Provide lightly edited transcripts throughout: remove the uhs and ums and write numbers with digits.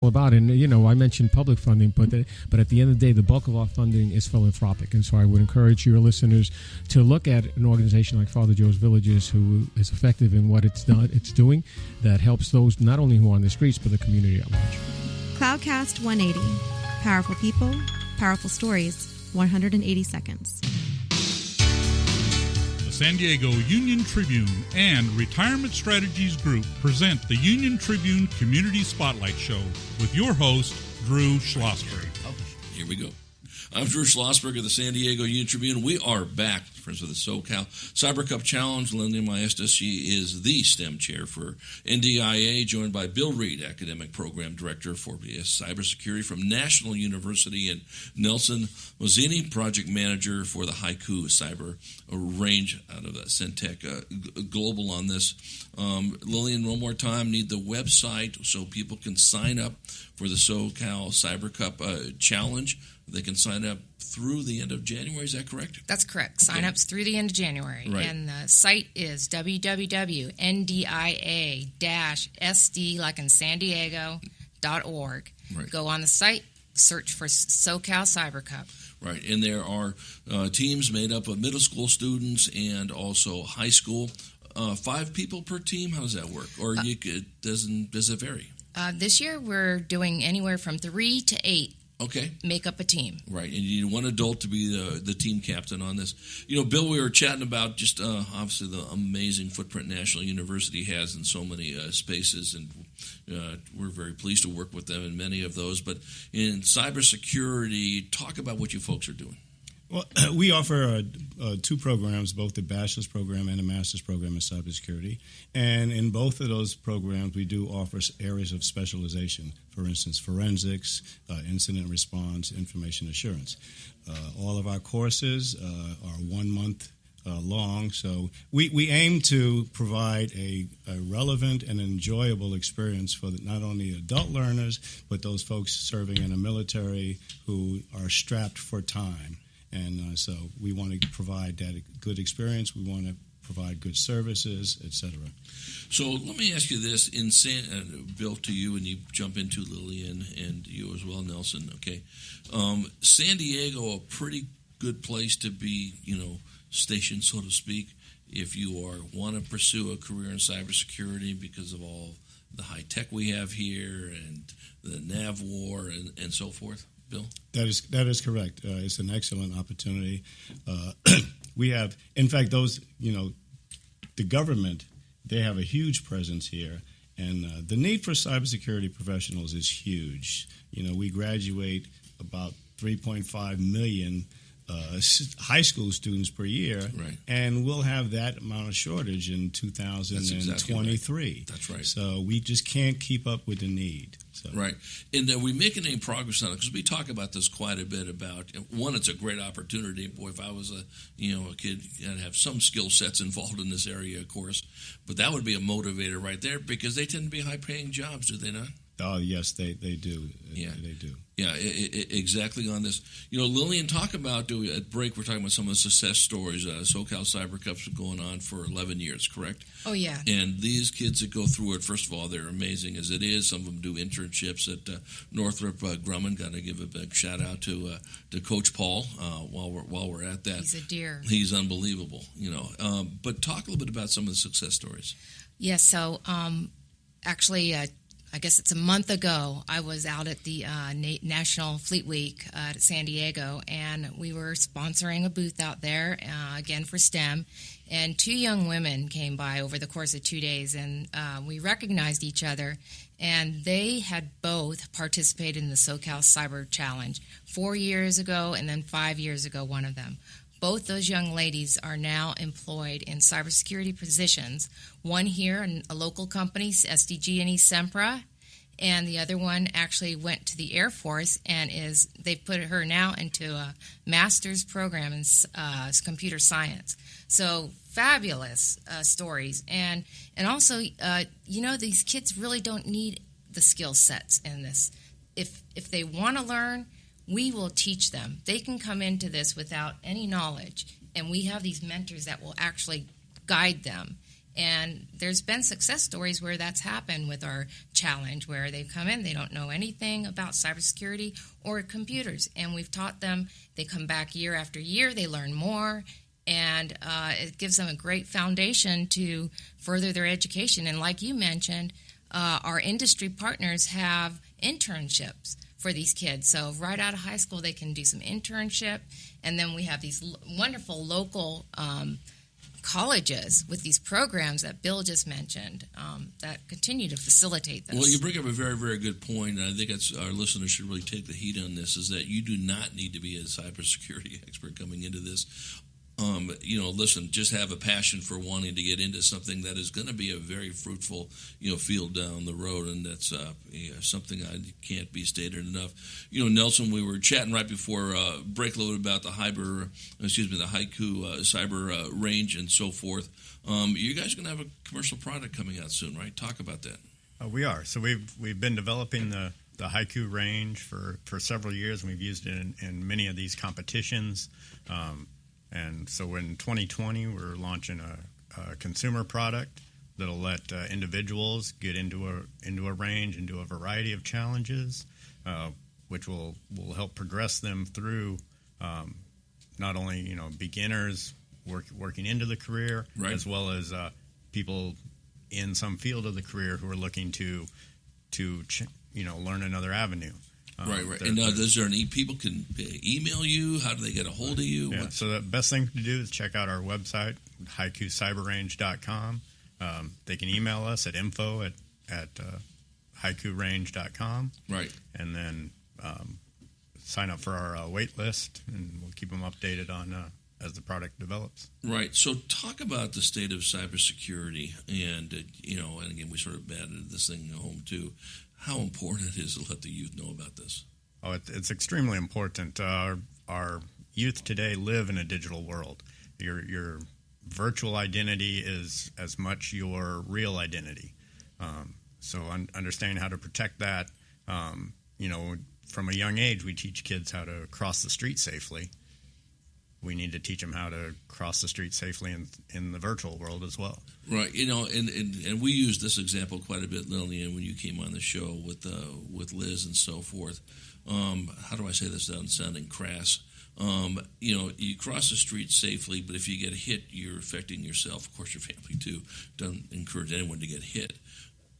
about. And I mentioned public funding, but at the end of the day, the bulk of our funding is philanthropic. And so I would encourage your listeners to look at an organization like Father Joe's Villages, who is effective in what it's doing, that helps those not only who are on the streets, but the community at large. Cloudcast 180. Powerful people, powerful stories, 180 seconds. The San Diego Union Tribune and Retirement Strategies Group present the Union Tribune Community Spotlight Show with your host, Drew Schlossberg. Here we go. I'm Drew Schlossberg of the San Diego Union Tribune. We are back, friends of the SoCal Cyber Cub Challenge. Lillian Maestas, she is the STEM chair for NDIA, joined by Bill Reid, academic program director for BS Cybersecurity from National University, and Nelson Mozzini, project manager for the Haiku Cyber Range out of Centec Global on this. Lillian, one more time, need the website so people can sign up for the SoCal Cyber Cup Challenge. They can sign up through the end of January. Is that correct? That's correct. Sign-ups through the end of January. Right. And the site is www.ndia-sd, like in San Diego.org. Right. Go on the site, search for SoCal Cyber Cub. Right. And there are teams made up of middle school students and also high school. 5 people per team? How does that work? Or does it vary? This year we're doing anywhere from 3 to 8. Okay. Make up a team. Right, and you need one adult to be the team captain on this. Bill, we were chatting about just obviously the amazing footprint National University has in so many spaces, and we're very pleased to work with them in many of those. But in cybersecurity, talk about what you folks are doing. Well, we offer 2 programs, both the bachelor's program and a master's program in cybersecurity. And in both of those programs, we do offer areas of specialization. For instance, forensics, incident response, information assurance. All of our courses are 1 month long. So we aim to provide a relevant and enjoyable experience for not only adult learners, but those folks serving in the military who are strapped for time. And so we want to provide that good experience. We want to provide good services, etc. So let me ask you this, Bill, to you, and you jump into Lillian, and you as well, Nelson. Okay, San Diego, a pretty good place to be, stationed, so to speak, if you want to pursue a career in cybersecurity because of all the high tech we have here and the NAV war and so forth. Bill? That is correct. It's an excellent opportunity. We have, in fact, the government, they have a huge presence here, and the need for cybersecurity professionals is huge. We graduate about 3.5 million high school students per year, right. And we'll have that amount of shortage in 2023. That's exactly right. That's right. So we just can't keep up with the need. So. Right. And are we making any progress on it? Because we talk about this quite a bit about, one, it's a great opportunity. Boy, if I was a kid, I'd have some skill sets involved in this area, of course. But that would be a motivator right there because they tend to be high-paying jobs, do they not? Oh, yes, they do. Yeah. They do. Yeah, exactly on this. Lillian, talk about, at break, we're talking about some of the success stories. SoCal Cyber Cup's been going on for 11 years, correct? Oh, yeah. And these kids that go through it, first of all, they're amazing as it is. Some of them do internships at Northrop Grumman. Got to give a big shout-out to Coach Paul while we're at that. He's a dear. He's unbelievable, But talk a little bit about some of the success stories. Yes, so actually I guess it's a month ago, I was out at the National Fleet Week at San Diego, and we were sponsoring a booth out there, again for STEM, and 2 young women came by over the course of 2 days, and we recognized each other, and they had both participated in the SoCal Cyber Challenge 4 years ago, and then 5 years ago, one of them. Both those young ladies are now employed in cybersecurity positions, one here in a local company, SDG&E Sempra, and the other one actually went to the Air Force and they put her now into a master's program in computer science. So fabulous stories. And also, these kids really don't need the skill sets in this. If they want to learn, we will teach them. They can come into this without any knowledge, and we have these mentors that will actually guide them And there's been success stories where that's happened with our challenge, where they've come in, they don't know anything about cybersecurity or computers, and we've taught them. They come back year after year, they learn more, and it gives them a great foundation to further their education. And like you mentioned, our industry partners have internships for these kids. So right out of high school, they can do some internship, and then we have these wonderful local colleges with these programs that Bill just mentioned that continue to facilitate this. Well, you bring up a very, very good point, and I think our listeners should really take the heat on this, is that you do not need to be a cybersecurity expert coming into this. Listen, just have a passion for wanting to get into something that is going to be a very fruitful, field down the road, and that's something I can't be stated enough. Nelson, we were chatting right before break load about the Haiku Cyber Range and so forth. You guys are going to have a commercial product coming out soon, right? Talk about that. We are. So we've been developing the Haiku range for several years, and we've used it in many of these competitions. And so in 2020, we're launching a consumer product that'll let individuals get into a range and do a variety of challenges, which will help progress them through not only beginners working into the career, right, as well as people in some field of the career who are looking to learn another avenue. Right. And is there people can email you? How do they get a hold of you? Yeah. So the best thing to do is check out our website, haikucyberrange.com. They can email us at info@haikurange.com. Right. And then sign up for our wait list, and we'll keep them updated on as the product develops. Right. So talk about the state of cybersecurity, and and again, we sort of batted this thing home too. How important it is to let the youth know about this? Oh, it's extremely important. Our youth today live in a digital world. Your virtual identity is as much your real identity. So understanding how to protect that, from a young age, we teach kids how to cross the street safely. We need to teach them how to cross the street safely in the virtual world as well. Right, and we used this example quite a bit, Lillian, when you came on the show with Liz and so forth. How do I say this without sounding crass? You cross the street safely, but if you get hit, you're affecting yourself, of course your family too. Don't encourage anyone to get hit.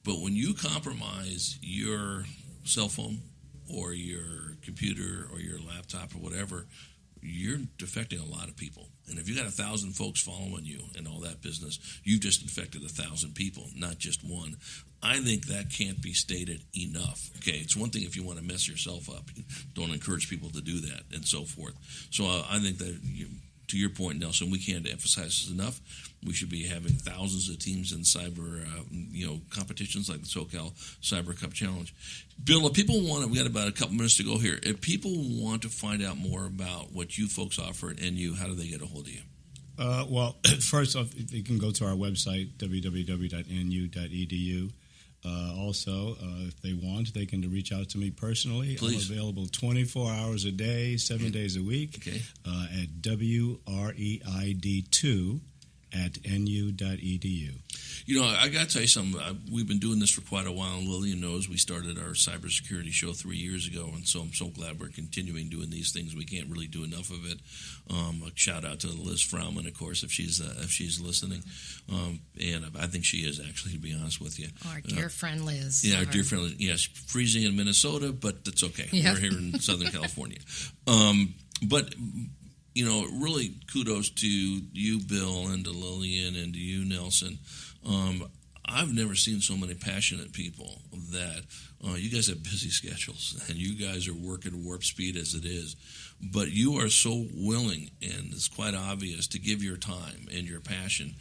But when you compromise your cell phone or your computer or your laptop or whatever, you're affecting a lot of people. And if you got 1,000 folks following you and all that business, you just infected 1,000 people, not just one. I think that can't be stated enough. Okay, it's one thing if you want to mess yourself up. Don't encourage people to do that and so forth. So I think that, to your point, Nelson, we can't emphasize this enough. We should be having thousands of teams in cyber, competitions like the SoCal Cyber Cub Challenge. Bill, if people want, we got about a couple minutes to go here. If people want to find out more about what you folks offer at NU, how do they get a hold of you? Well, first off, you can go to our website, www.nu.edu. Also, if they want, they can reach out to me personally. Please. I'm available 24 hours a day, 7 days a week, at WREID2@nu.edu. I got to tell you something. We've been doing this for quite a while, and Lillian knows we started our cybersecurity show 3 years ago, and so I'm so glad we're continuing doing these things. We can't really do enough of it. A shout out to Liz Frauman, of course, if she's listening, and I think she is actually, to be honest with you. Our dear friend Liz. Yeah, our dear friend Liz. Yes, freezing in Minnesota, but it's okay. Yep. We're here in Southern California. But really kudos to you, Bill, and to Lillian, and to you, Nelson. I've never seen so many passionate people that you guys have busy schedules, and you guys are working warp speed as it is. But you are so willing, and it's quite obvious, to give your time and your passion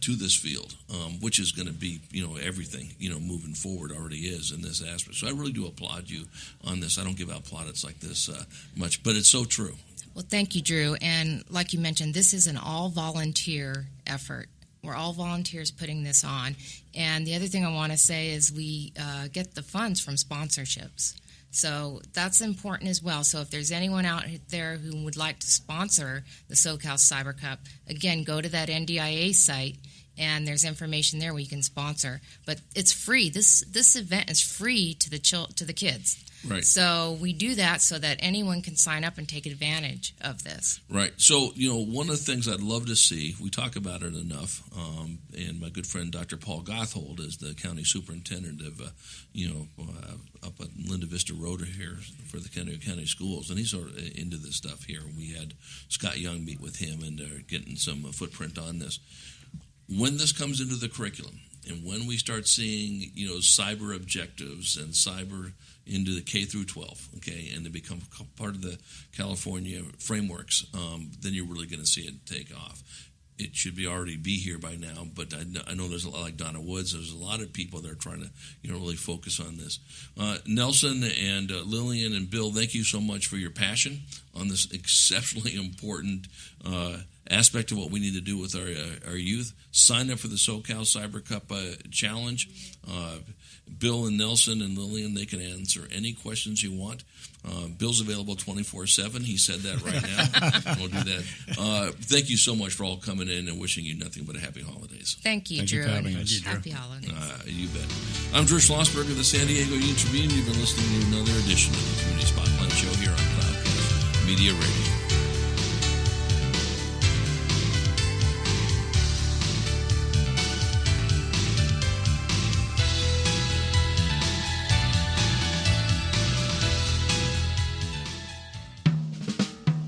to this field, which is going to be, everything, moving forward already is in this aspect. So I really do applaud you on this. I don't give out plaudits like this much, but it's so true. Well, thank you, Drew. And like you mentioned, this is an all-volunteer effort. We're all volunteers putting this on. And the other thing I want to say is we get the funds from sponsorships. So that's important as well. So if there's anyone out there who would like to sponsor the SoCal Cyber Cup, again, go to that NDIA site and there's information there where you can sponsor. But it's free. This event is free to the kids. Right. So we do that so that anyone can sign up and take advantage of this. Right. So, one of the things I'd love to see, we talk about it enough, and my good friend Dr. Paul Gothold is the county superintendent of, up at Linda Vista Road here for the county schools, and he's sort of into this stuff here. We had Scott Young meet with him and getting some footprint on this. When this comes into the curriculum, and when we start seeing, cyber objectives and cyber into the K through 12, okay, and they become part of the California frameworks, then you're really going to see it take off. It should already be here by now, but I know there's a lot like Donna Woods. There's a lot of people that are trying to, really focus on this. Nelson and Lillian and Bill, thank you so much for your passion on this exceptionally important aspect of what we need to do with our youth. Sign up for the SoCal Cyber Cup Challenge. Bill and Nelson and Lillian, they can answer any questions you want. Bill's available 24/7. He said that right now. We'll do that. Thank you so much for all coming in and wishing you nothing but a happy holidays. Thank you, Drew. Happy holidays. You bet. I'm Drew Schlossberg of the San Diego Union Tribune. You've been listening to another edition of the Community Spotlight Show here on Cloudcast Media Radio.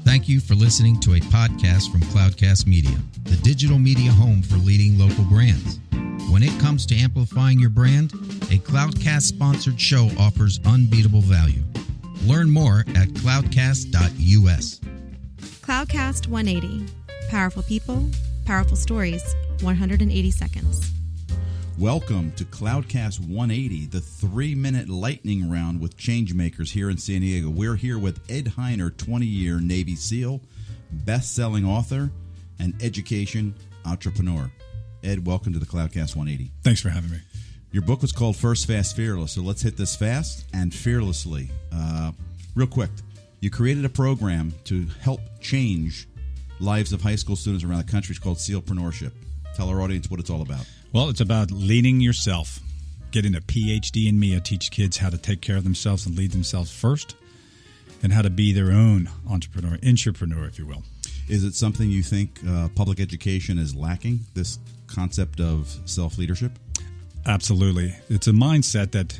Thank you for listening to a podcast from Cloudcast Media, the digital media home for leading local brands. When it comes to amplifying your brand, a Cloudcast-sponsored show offers unbeatable value. Learn more at cloudcast.us. Cloudcast 180. Powerful people, powerful stories, 180 seconds. Welcome to Cloudcast 180, the 3-minute lightning round with changemakers here in San Diego. We're here with Ed Heiner, 20-year Navy SEAL, best-selling author, and education entrepreneur. Ed, welcome to the Cloudcast 180. Thanks for having me. Your book was called First Fast Fearless, so let's hit this fast and fearlessly. Real quick, you created a program to help change lives of high school students around the country. It's called SEALpreneurship. Tell our audience what it's all about. Well, it's about leading yourself. Getting a PhD in me, I teach kids how to take care of themselves and lead themselves first, and how to be their own entrepreneur, intrapreneur, if you will. Is it something you think public education is lacking, this concept of self-leadership? Absolutely. It's a mindset that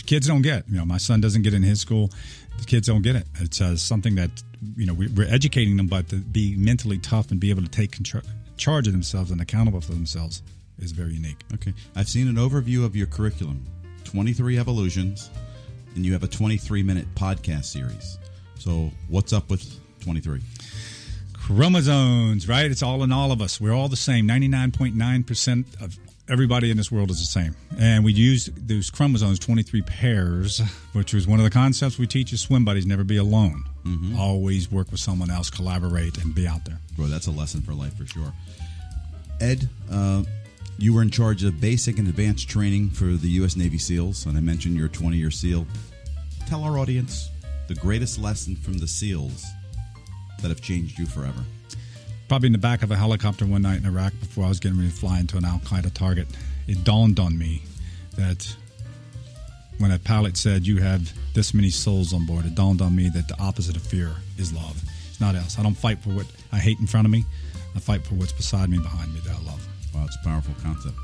kids don't get. My son doesn't get it in his school. The kids don't get it. It's something that, we're educating them, but to be mentally tough and be able to take charge of themselves and accountable for themselves is very unique. Okay. I've seen an overview of your curriculum, 23 evolutions, and you have a 23-minute podcast series. So what's up with 23? Chromosomes, right? It's all in all of us. We're all the same. 99.9% of everybody in this world is the same. And we use those chromosomes, 23 pairs, which was one of the concepts we teach as swim buddies, never be alone. Mm-hmm. Always work with someone else, collaborate, and be out there. Boy, that's a lesson for life for sure. Ed, you were in charge of basic and advanced training for the U.S. Navy SEALs, and I mentioned you're a 20-year SEAL. Tell our audience the greatest lesson from the SEALs that have changed you forever. Probably in the back of a helicopter one night in Iraq before I was getting ready to fly into an Al-Qaeda target, it dawned on me that when a pilot said, you have this many souls on board, it dawned on me that the opposite of fear is love. It's not else. I don't fight for what I hate in front of me. I fight for what's beside me, behind me, that I love. Wow, it's a powerful concept.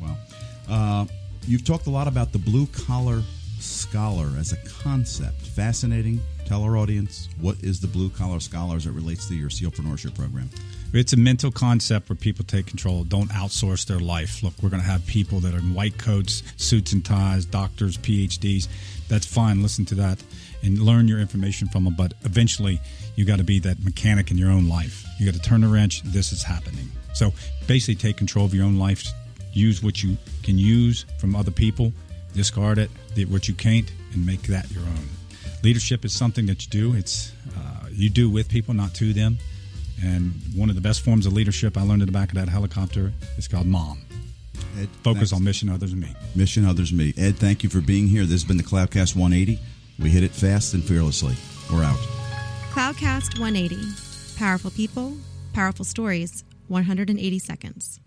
Wow. You've talked a lot about the blue-collar scholar as a concept. Fascinating. Tell our audience, what is the blue-collar scholar as it relates to your SEALpreneurship program? It's a mental concept where people take control. Don't outsource their life. Look, we're going to have people that are in white coats, suits and ties, doctors, PhDs. That's fine. Listen to that and learn your information from them. But eventually, you got to be that mechanic in your own life. You got to turn the wrench. This is happening. So basically, take control of your own life. Use what you can use from other people. Discard it, what you can't, and make that your own. Leadership is something that you do. It's you do with people, not to them. And one of the best forms of leadership I learned in the back of that helicopter is called MOM. Ed, Focus on mission, others, and me. Mission, others, and me. Ed, thank you for being here. This has been the Cloudcast 180. We hit it fast and fearlessly. We're out. Cloudcast 180. Powerful people, powerful stories, 180 seconds.